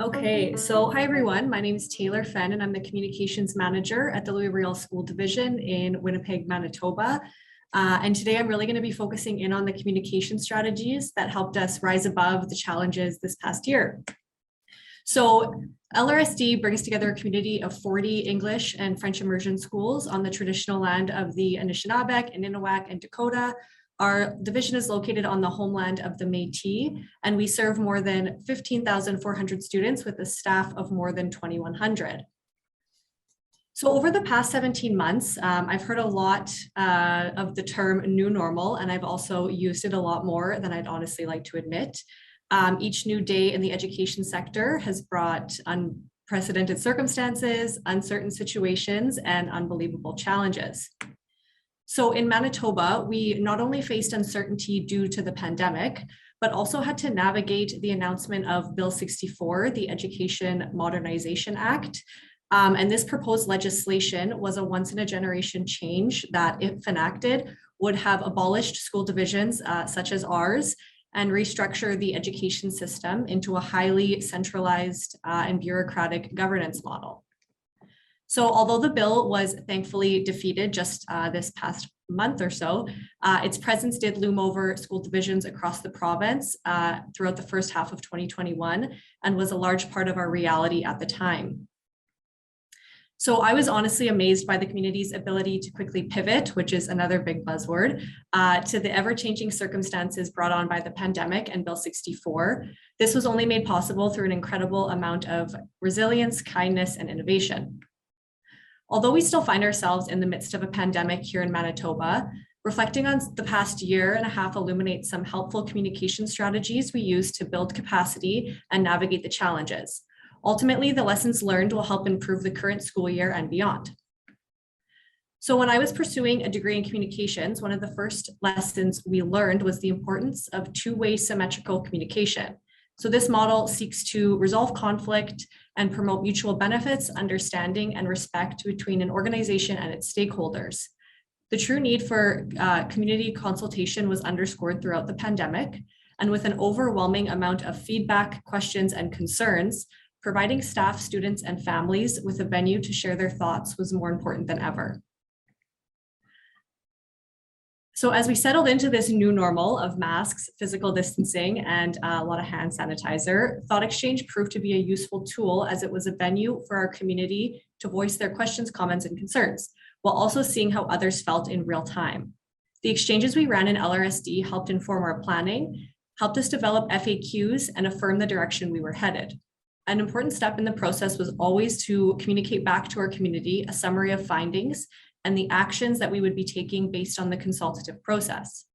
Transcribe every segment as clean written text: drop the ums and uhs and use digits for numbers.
Okay, so hi everyone. My name is Taylor Fenn and I'm the Communications Manager at the Louisville School Division in Winnipeg, Manitoba. And today I'm really going to be focusing in on the communication strategies that helped us rise above the challenges this past year. So LRSD brings together a community of 40 English and French immersion schools on the traditional land of the Anishinaabeg, Innuit, and Dakota. Our division is located on the homeland of the Métis, and we serve more than 15,400 students with a staff of more than 2,100. So over the past 17 months, I've heard a lot of the term new normal, and I've also used it a lot more than I'd honestly like to admit. Each new day in the education sector has brought unprecedented circumstances, uncertain situations, and unbelievable challenges. So in Manitoba, we not only faced uncertainty due to the pandemic, but also had to navigate the announcement of Bill 64, the Education Modernization Act. And this proposed legislation was a once-in-a-generation change that, if enacted, would have abolished school divisions such as ours and restructure the education system into a highly centralized and bureaucratic governance model. So although the bill was thankfully defeated just this past month or so, its presence did loom over school divisions across the province throughout the first half of 2021 and was a large part of our reality at the time. So I was honestly amazed by the community's ability to quickly pivot, which is another big buzzword, to the ever-changing circumstances brought on by the pandemic and Bill 64. This was only made possible through an incredible amount of resilience, kindness, and innovation. Although we still find ourselves in the midst of a pandemic here in Manitoba, reflecting on the past year and a half illuminates some helpful communication strategies we use to build capacity and navigate the challenges. Ultimately, the lessons learned will help improve the current school year and beyond. So when I was pursuing a degree in communications, one of the first lessons we learned was the importance of two-way symmetrical communication. So this model seeks to resolve conflict and promote mutual benefits, understanding, and respect between an organization and its stakeholders. The true need for community consultation was underscored throughout the pandemic, and with an overwhelming amount of feedback, questions, and concerns, providing staff, students, and families with a venue to share their thoughts was more important than ever. So as we settled into this new normal of masks, physical distancing, and a lot of hand sanitizer, ThoughtExchange proved to be a useful tool as it was a venue for our community to voice their questions, comments, and concerns, while also seeing how others felt in real time. The exchanges we ran in LRSD helped inform our planning, helped us develop FAQs, and affirm the direction we were headed. An important step in the process was always to communicate back to our community a summary of findings and the actions that we would be taking based on the consultative process.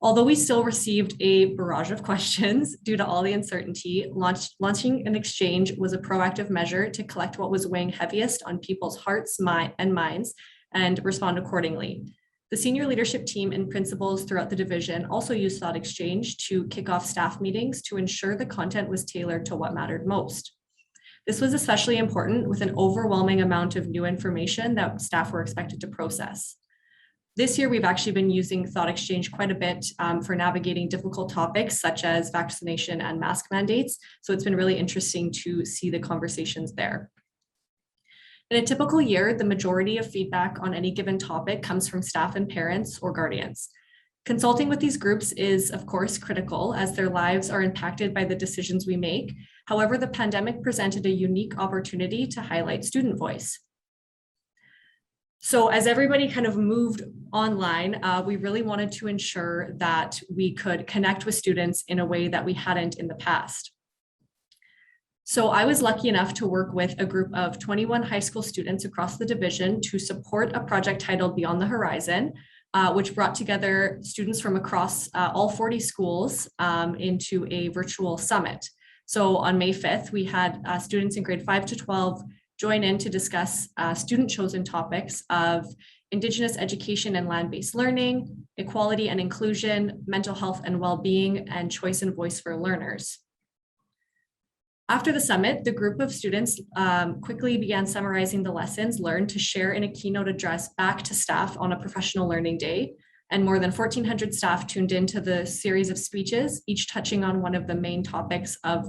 Although we still received a barrage of questions due to all the uncertainty, launching an exchange was a proactive measure to collect what was weighing heaviest on people's hearts and minds and respond accordingly. The senior leadership team and principals throughout the division also used ThoughtExchange to kick off staff meetings to ensure the content was tailored to what mattered most. This was especially important with an overwhelming amount of new information that staff were expected to process. This year, we've actually been using ThoughtExchange quite a bit for navigating difficult topics such as vaccination and mask mandates. So it's been really interesting to see the conversations there. In a typical year, the majority of feedback on any given topic comes from staff and parents or guardians. Consulting with these groups is, of course, critical as their lives are impacted by the decisions we make. However, the pandemic presented a unique opportunity to highlight student voice. So as everybody kind of moved online, we really wanted to ensure that we could connect with students in a way that we hadn't in the past. So I was lucky enough to work with a group of 21 high school students across the division to support a project titled Beyond the Horizon, which brought together students from across all 40 schools into a virtual summit. So on May 5th, we had students in grade 5 to 12 join in to discuss student-chosen topics of Indigenous education and land-based learning, equality and inclusion, mental health and well-being, and choice and voice for learners. After the summit, the group of students quickly began summarizing the lessons learned to share in a keynote address back to staff on a professional learning day. and more than 1,400 staff tuned into the series of speeches, each touching on one of the main topics of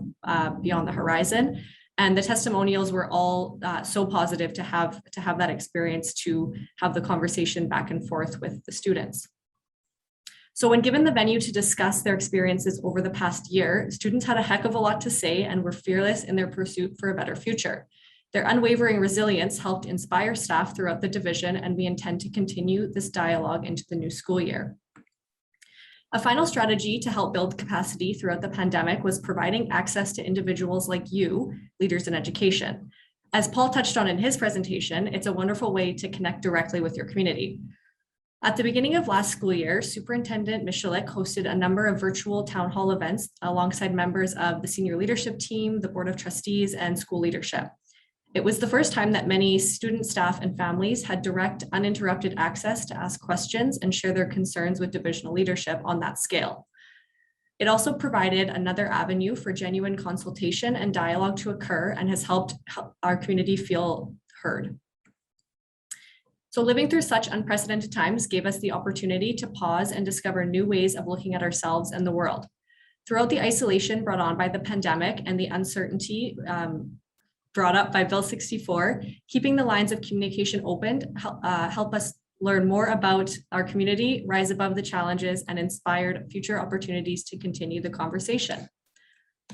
Beyond the Horizon. And the testimonials were all so positive to have that experience, to have the conversation back and forth with the students. So when given the venue to discuss their experiences over the past year, students had a heck of a lot to say and were fearless in their pursuit for a better future. Their unwavering resilience helped inspire staff throughout the division, and we intend to continue this dialogue into the new school year. A final strategy to help build capacity throughout the pandemic was providing access to individuals like you, leaders in education. As Paul touched on in his presentation, it's a wonderful way to connect directly with your community. At the beginning of last school year, Superintendent Michalik hosted a number of virtual town hall events alongside members of the senior leadership team, the Board of Trustees, and school leadership. It was the first time that many student, staff, and families had direct, uninterrupted access to ask questions and share their concerns with divisional leadership on that scale. It also provided another avenue for genuine consultation and dialogue to occur, and has helped our community feel heard. So living through such unprecedented times gave us the opportunity to pause and discover new ways of looking at ourselves and the world. Throughout the isolation brought on by the pandemic and the uncertainty brought up by Bill 64, keeping the lines of communication open help us learn more about our community, rise above the challenges, and inspired future opportunities to continue the conversation.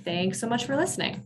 Thanks so much for listening.